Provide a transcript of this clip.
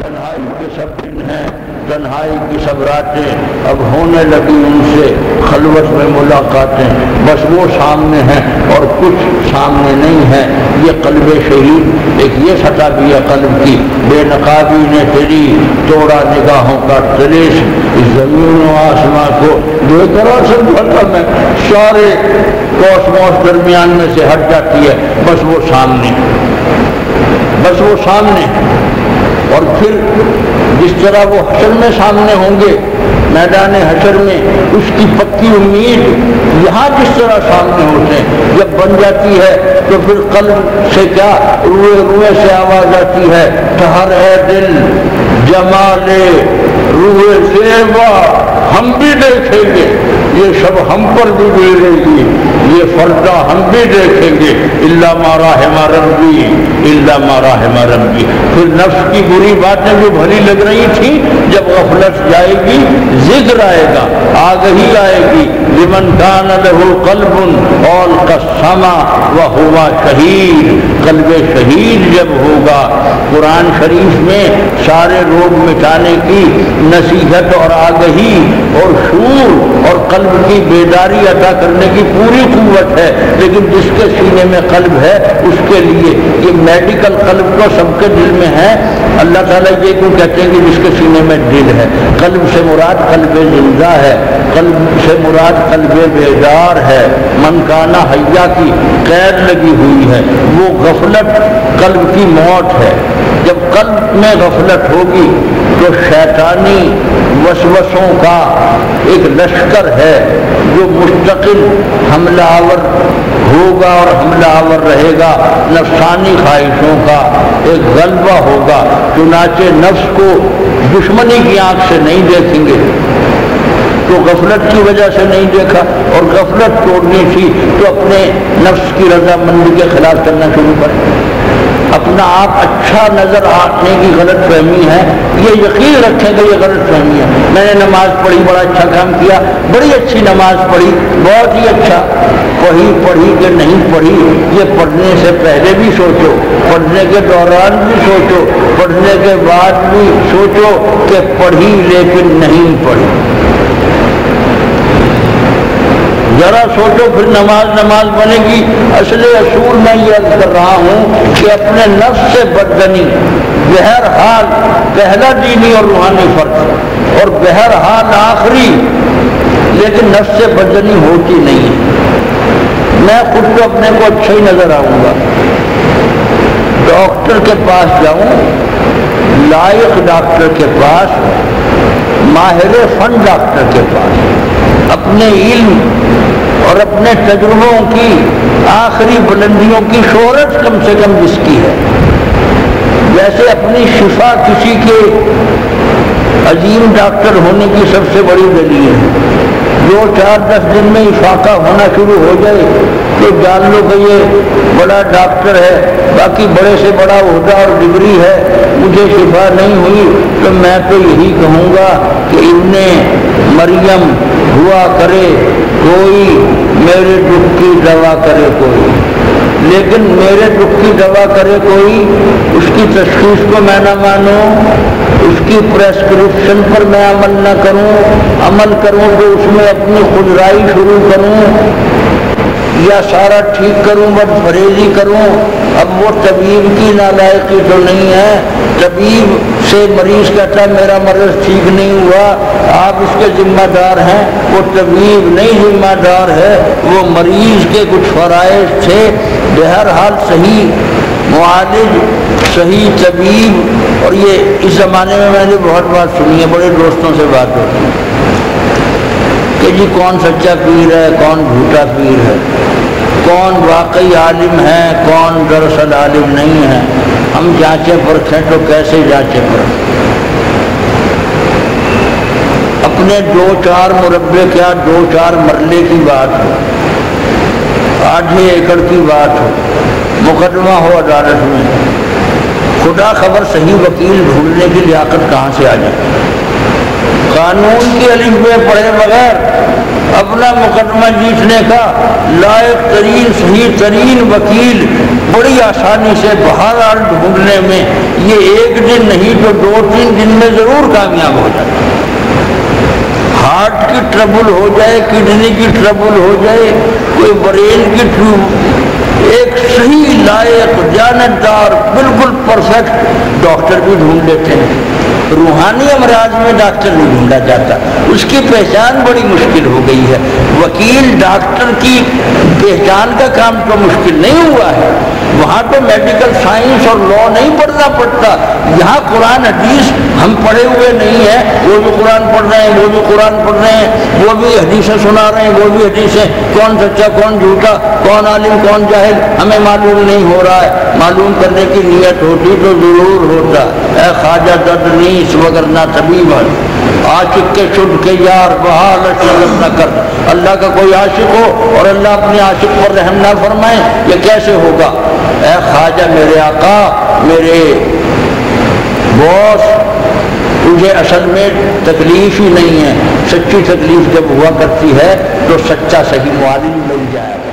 تنہائی کے سب دن ہیں، تنہائی کی سب راتیں، اب ہونے لگی ان سے خلوت میں ملاقاتیں، بس وہ سامنے ہیں اور کچھ سامنے نہیں ہے۔ یہ قلب شہید، ایک یہ سطح بھی ہے قلب کی، بے نقابی نے تیری توڑا نگاہوں کا تلیس، اس زمین و آسمان کو بے طرح سے بھرتا میں، سارے کوسموس درمیان میں سے ہٹ جاتی ہے، بس وہ سامنے، بس وہ سامنے۔ اور پھر جس طرح وہ حشر میں سامنے ہوں گے، میدان حشر میں، اس کی پکی امید یہاں جس طرح سامنے ہوتے ہیں، جب بن جاتی ہے تو پھر قلب سے کیا روئے روئے سے آواز آتی ہے، ٹھہر اے دل جمال روئے زیبا، ہم بھی دیکھیں گے، یہ سب ہم پر بھی گزرے گی، یہ فردہ ہم بھی دیکھیں گے، الا ما رحم ربی، الا ما رحم ربی۔ پھر نفس کی بری باتیں جو بھلی لگ رہی تھیں، جب غفلت جائے گی، ذکر آئے گا، آگہی آئے گی، لمن کان لہ قلب القى السمع وهو شہید، قلب شہید جب ہوگا۔ قرآن شریف میں سارے روگ مٹانے کی نصیحت اور آگہی اور شعور اور قلب کی بیداری عطا کرنے کی پوری قوت ہے، لیکن جس کے سینے میں قلب ہے اس کے لیے یہ میڈیکل قلب تو سب کے دل میں ہے۔ اللہ تعالیٰ یہ کیوں کہتے ہیں کہ جس کے سینے میں دل ہے؟ قلب سے مراد قلب زندہ ہے، قلب سے مراد قلب بیدار ہے، من کانا حیا کی قید لگی ہوئی ہے، وہ غفلت قلب کی موت ہے۔ جب قلب میں غفلت ہوگی تو شیطانی وسوسوں کا ایک لشکر ہے جو مستقل حملہ آور ہوگا اور حملہ آور رہے گا، نفسانی خواہشوں کا ایک غلبہ ہوگا۔ چنانچہ نفس کو دشمنی کی آنکھ سے نہیں دیکھیں گے تو غفلت کی وجہ سے نہیں دیکھا، اور غفلت توڑنی تھی تو اپنے نفس کی رضامندی کے خلاف کرنا شروع کریں۔ اپنا آپ اچھا نظر آنے کی غلط فہمی ہے، یہ یقین رکھیں کہ یہ غلط فہمی ہے۔ میں نے نماز پڑھی، بڑا اچھا کام کیا، بڑی اچھی نماز پڑھی، بہت ہی اچھا، پڑھی کہ نہیں پڑھی یہ پڑھنے سے پہلے بھی سوچو، پڑھنے کے دوران بھی سوچو، پڑھنے کے بعد بھی سوچو کہ پڑھی لیکن نہیں پڑھی۔ ذرا سوچو پھر نماز بنے گی۔ اصل اصول میں یہ عرض کر رہا ہوں کہ اپنے نفس سے بدگنی بہرحال پہلا دینی اور روحانی فرق اور بہرحال آخری، لیکن نفس سے بدگنی ہوتی نہیں ہے۔ میں خود تو اپنے کو اچھا ہی نظر آؤں گا، ڈاکٹر کے پاس جاؤں، لائق ڈاکٹر کے پاس، ماہر فن ڈاکٹر کے پاس، اپنے علم اور اپنے تجربوں کی آخری بلندیوں کی شہرت کم سے کم جس کی ہے، ویسے اپنی شفا کسی کے عظیم ڈاکٹر ہونے کی سب سے بڑی دلیل ہے۔ 2-4-10 دن میں افاقہ ہونا شروع ہو جائے تو جان لو کہ یہ بڑا ڈاکٹر ہے، باقی بڑے سے بڑا عہدہ اور ڈگری ہے، مجھے شفا نہیں ہوئی تو میں تو یہی کہوں گا کہ ابن مریم ہوا کرے کوئی، میرے دکھ کی دوا کرے کوئی، لیکن میرے دکھ کی دوا کرے کوئی، اس کی تشخیص کو میں نہ مانوں، اس کی پریسکرپشن پر میں عمل نہ کروں، عمل کروں تو اس میں اپنی خودرائی شروع کروں یا سارا ٹھیک کروں بس پرہیزی کروں۔ اب وہ طبیب کی نالائقی تو نہیں ہے، طبیب سے مریض کہتا ہے میرا مرض ٹھیک نہیں ہوا، آپ اس کے ذمہ دار ہیں، وہ طبیب نہیں ذمہ دار ہے، وہ مریض کے کچھ فرائض تھے۔ بہرحال صحیح معالج، صحیح طبیب، اور یہ اس زمانے میں نے بہت بات سنی ہے، بڑے دوستوں سے بات ہوتی ہے کہ جی کون سچا پیر ہے، کون جھوٹا پیر ہے، کون واقعی عالم ہے، کون دراصل عالم نہیں ہے، ہم جانچیں پرکھیں تو کیسے جانچیں پرکھیں؟ اپنے 2-4 مربع کیا 2-4 مرلے کی بات ہو، آدھے ایکڑ کی بات ہو، مقدمہ ہو عدالت میں، خدا خبر صحیح وکیل ڈھونڈنے کی لیاقت کہاں سے آ جائے؟ قانون کی الف بے پڑھے بغیر اپنا مقدمہ جیتنے کا لائق ترین صحیح ترین وکیل بڑی آسانی سے بہرحال ڈھونڈنے میں یہ ایک دن نہیں تو 2-3 دن میں ضرور کامیاب ہو جاتا ہے۔ ہارٹ کی ٹربل ہو جائے، کڈنی کی ٹربل ہو جائے، کوئی برین کی ٹربل، ایک صحیح لائق دیانتدار بالکل پرفیکٹ ڈاکٹر بھی ڈھونڈ لیتے ہیں۔ روحانی امراض میں ڈاکٹر نہیں ڈھونڈا جاتا، اس کی پہچان بڑی مشکل ہو گئی ہے۔ وکیل ڈاکٹر کی پہچان کا کام تو مشکل نہیں ہوا ہے، وہاں تو میڈیکل سائنس اور لا نہیں پڑھنا پڑتا، یہاں قرآن حدیث ہم پڑھے ہوئے نہیں ہیں، وہ بھی قرآن پڑھ رہے ہیں، وہ بھی قرآن پڑھ رہے ہیں، وہ بھی حدیثیں سنا رہے ہیں، وہ بھی حدیثیں، کون سچا کون جھوٹا، کون عالم کون جاہل ہمیں معلوم نہیں ہو رہا ہے۔ معلوم کرنے کی نیت ہوتی تو ضرور ہوتا۔ اے خواجہ درد نیس وگرنہ طبیب ہے، عاشق کے شد کے یار بحال شرم نہ کر۔ اللہ کا کوئی عاشق ہو اور اللہ اپنے عاشق پر رحم نہ فرمائے، یہ کیسے ہوگا؟ اے خواجہ میرے آقا میرے باس، تجھے اصل میں تکلیف ہی نہیں ہے، سچی تکلیف جب ہوا کرتی ہے تو سچا صحیح معلم مل جائے گا۔